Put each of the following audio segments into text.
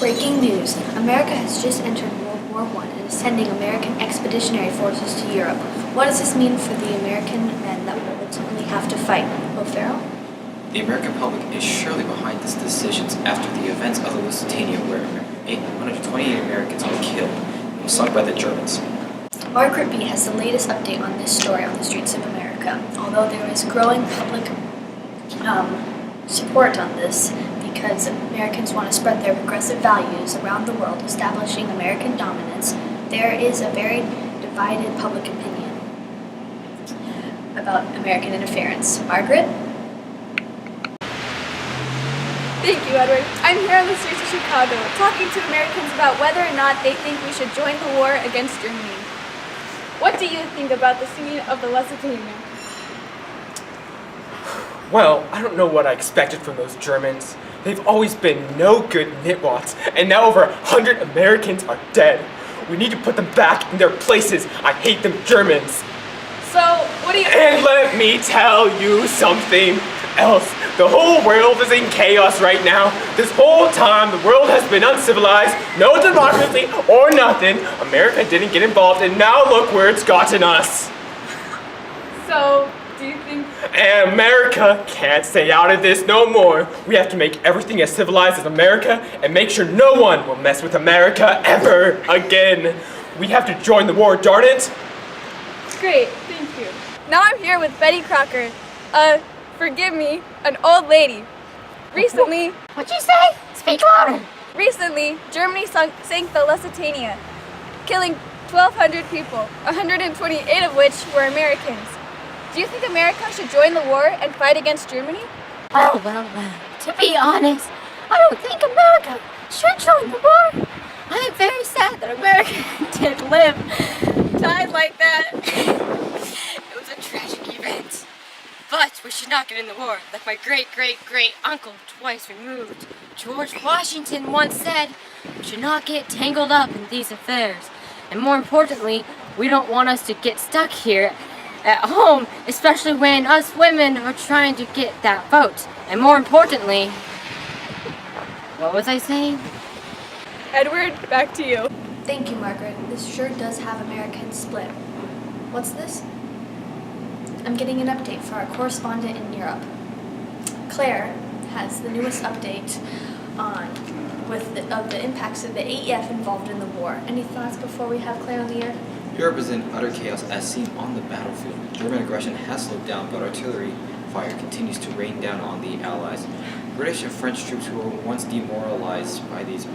Breaking news. America has just entered World War I and is sending American expeditionary forces to Europe. What does this mean for the American men that will ultimately have to fight? O'Farrell? The American public is surely behind these decisions after the events of the Lusitania where 128 Americans were killed and were sunk by the Germans. Margaret B. has the latest update on this story on the streets of America. Although there is growing public support on this because Americans want to spread their progressive values around the world, establishing American dominance, there is a very divided public opinion about American interference. Margaret? Thank you, Edward. I'm here on the streets of Chicago, talking to Americans about whether or not they think we should join the war against Germany. What do you think about the singing of the Lusitania? Well, I don't know what I expected from those Germans. They've always been no good nitwats, and now over 100 Americans are dead. We need to put them back in their places. I hate them Germans. So, what do you And let me tell you something else. The whole world is in chaos right now. This whole time, the world has been uncivilized, no democracy or nothing. America didn't get involved, and now look where it's gotten us. So, do you think... And America can't stay out of this no more. We have to make everything as civilized as America and make sure no one will mess with America ever again. We have to join the war, darn it. Great, thank you. Now I'm here with Betty Crocker, forgive me, an old lady. Recently... What'd you say? Speak louder. Recently, Germany sank the Lusitania, killing 1,200 people, 128 of which were Americans. Do you think America should join the war and fight against Germany? Well, to be honest, I don't think America should join the war. I am very sad that America died like that. It was a tragic event. But we should not get in the war, like my great-great-great-uncle twice removed, George Washington once said, we should not get tangled up in these affairs. And more importantly, we don't want us to get stuck here at home, especially when us women are trying to get that vote. And more importantly, what was I saying? Edward, back to you. Thank you, Margaret. This sure does have Americans split. What's this? I'm getting an update for our correspondent in Europe. Claire has the newest update of the impacts of the AEF involved in the war. Any thoughts before we have Claire on the air? Europe is in utter chaos as seen on the battlefield. German aggression has slowed down, but artillery fire continues to rain down on the Allies. British and French troops who were once demoralized by these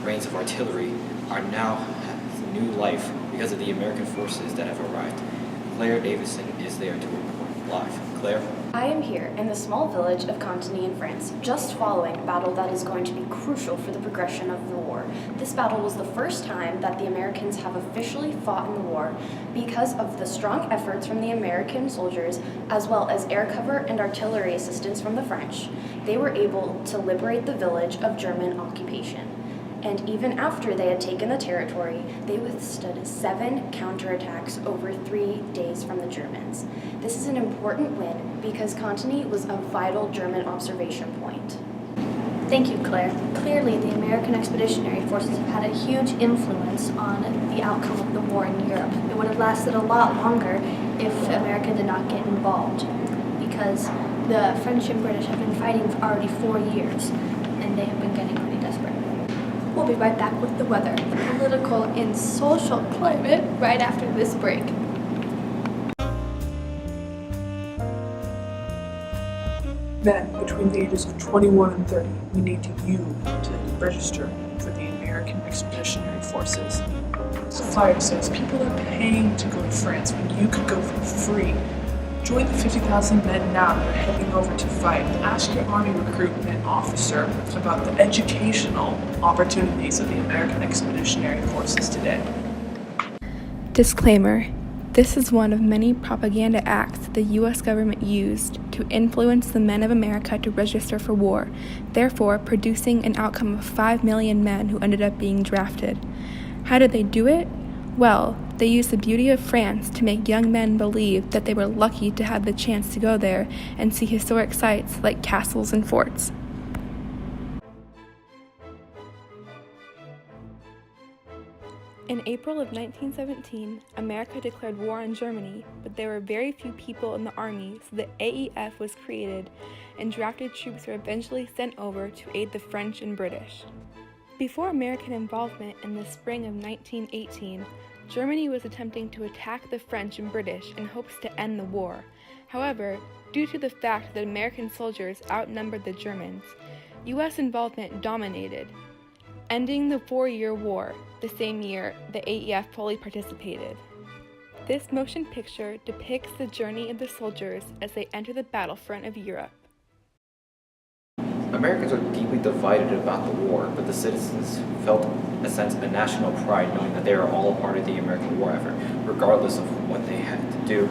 rains of artillery are now have new life because of the American forces that have arrived. Claire Davison is there to report live. Claire? I am here in the small village of Contigny in France, just following a battle that is going to be crucial for the progression of the war. This battle was the first time that the Americans have officially fought in the war because of the strong efforts from the American soldiers, as well as air cover and artillery assistance from the French. They were able to liberate the village of German occupation. And even after they had taken the territory, they withstood 7 counterattacks over 3 days from the Germans. This is an important win because Contigny was a vital German observation point. Thank you, Claire. Clearly, the American expeditionary forces have had a huge influence on the outcome of the war in Europe. It would have lasted a lot longer if America did not get involved, because the French and British have been fighting for already 4 years, and they have been getting pretty desperate. We'll be right back with the weather, the political and social climate, right after this break. Men between the ages of 21 and 30, we need you to register for the American Expeditionary Forces. The flyer says people are paying to go to France when you could go for free. Join the 50,000 men now that are heading over to fight. Ask your Army recruitment officer about the educational opportunities of the American Expeditionary Forces today. Disclaimer. This is one of many propaganda acts the U.S. government used to influence the men of America to register for war, therefore producing an outcome of 5 million men who ended up being drafted. How did they do it? Well, they used the beauty of France to make young men believe that they were lucky to have the chance to go there and see historic sites like castles and forts. In April of 1917, America declared war on Germany, but there were very few people in the army, so the AEF was created, and drafted troops were eventually sent over to aid the French and British. Before American involvement in the spring of 1918, Germany was attempting to attack the French and British in hopes to end the war. However, due to the fact that American soldiers outnumbered the Germans, U.S. involvement dominated, ending the 4-year war, the same year the AEF fully participated. This motion picture depicts the journey of the soldiers as they enter the battlefront of Europe. Americans were deeply divided about the war, but the citizens felt a sense of national pride knowing that they are all a part of the American war effort, regardless of what they had to do.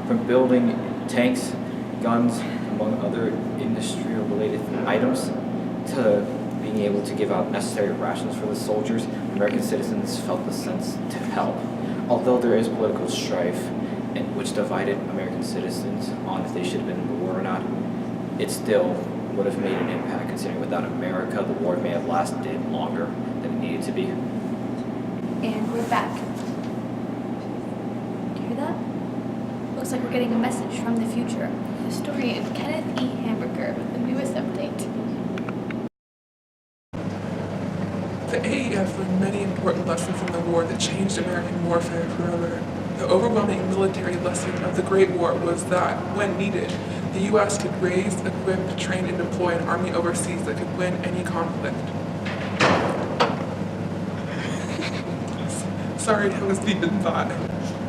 From building tanks, guns, among other industry-related items, to being able to give out necessary rations for the soldiers, American citizens felt the sense to help. Although there is political strife which divided American citizens on if they should have been in the war or not, it still would have made an impact, considering without America, the war may have lasted longer than it needed to be. And we're back. Do you hear that? Looks like we're getting a message from the future. Historian Kenneth E. Hamburger with the newest update. The AEF learned many important lessons from the war that changed American warfare forever. The overwhelming military lesson of the Great War was that, when needed, the U.S. could raise, equip, train, and deploy an army overseas that could win any conflict. Sorry, I was deep in thought.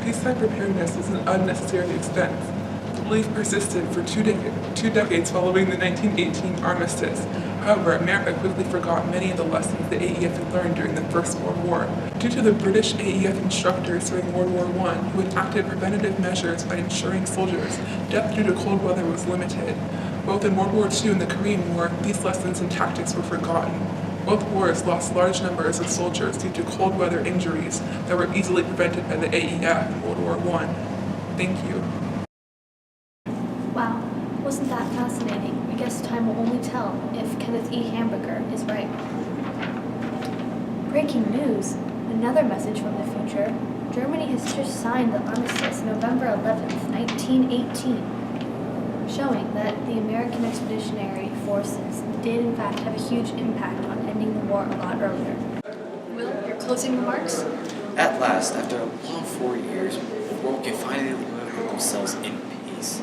Peacetime preparedness was an unnecessary expense. The belief persisted for two decades following the 1918 armistice. However, America quickly forgot many of the lessons the AEF had learned during the First World War. Due to the British AEF instructors during World War I, who enacted preventative measures by ensuring soldiers, death due to cold weather was limited. Both in World War II and the Korean War, these lessons and tactics were forgotten. Both wars lost large numbers of soldiers due to cold weather injuries that were easily prevented by the AEF in World War I. Thank you. Wow, wasn't that fascinating? I guess time will only tell if Kenneth E. Hamburger is right. Breaking news! Another message from the future. Germany has just signed the armistice November 11th, 1918, showing that the American Expeditionary Forces did in fact have a huge impact on ending the war a lot earlier. Will, your closing remarks? At last, after a long 4 years, the world can finally live themselves in peace.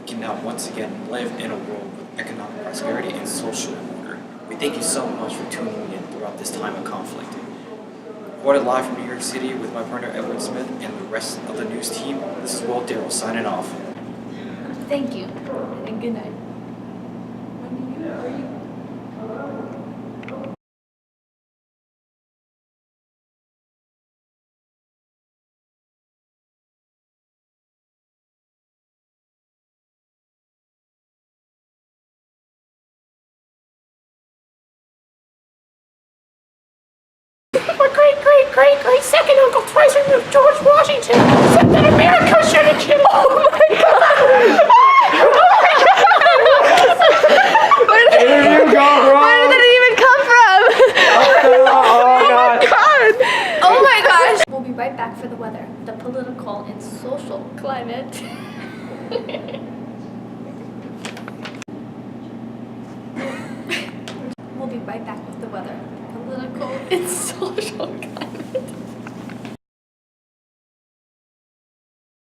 We can now once again live in a world with economic prosperity and social order. We thank you so much for tuning in throughout this time of conflict. Reported live from New York City with my partner Edward Smith and the rest of the news team, this is Will Darrell signing off. Thank you, and good night. My great second uncle twice removed, George Washington, said that America should have killed. Oh my God! Where did it even come from? Oh my gosh! We'll be right back for the weather, the political and social climate. We'll be right back with the weather, political and social climate.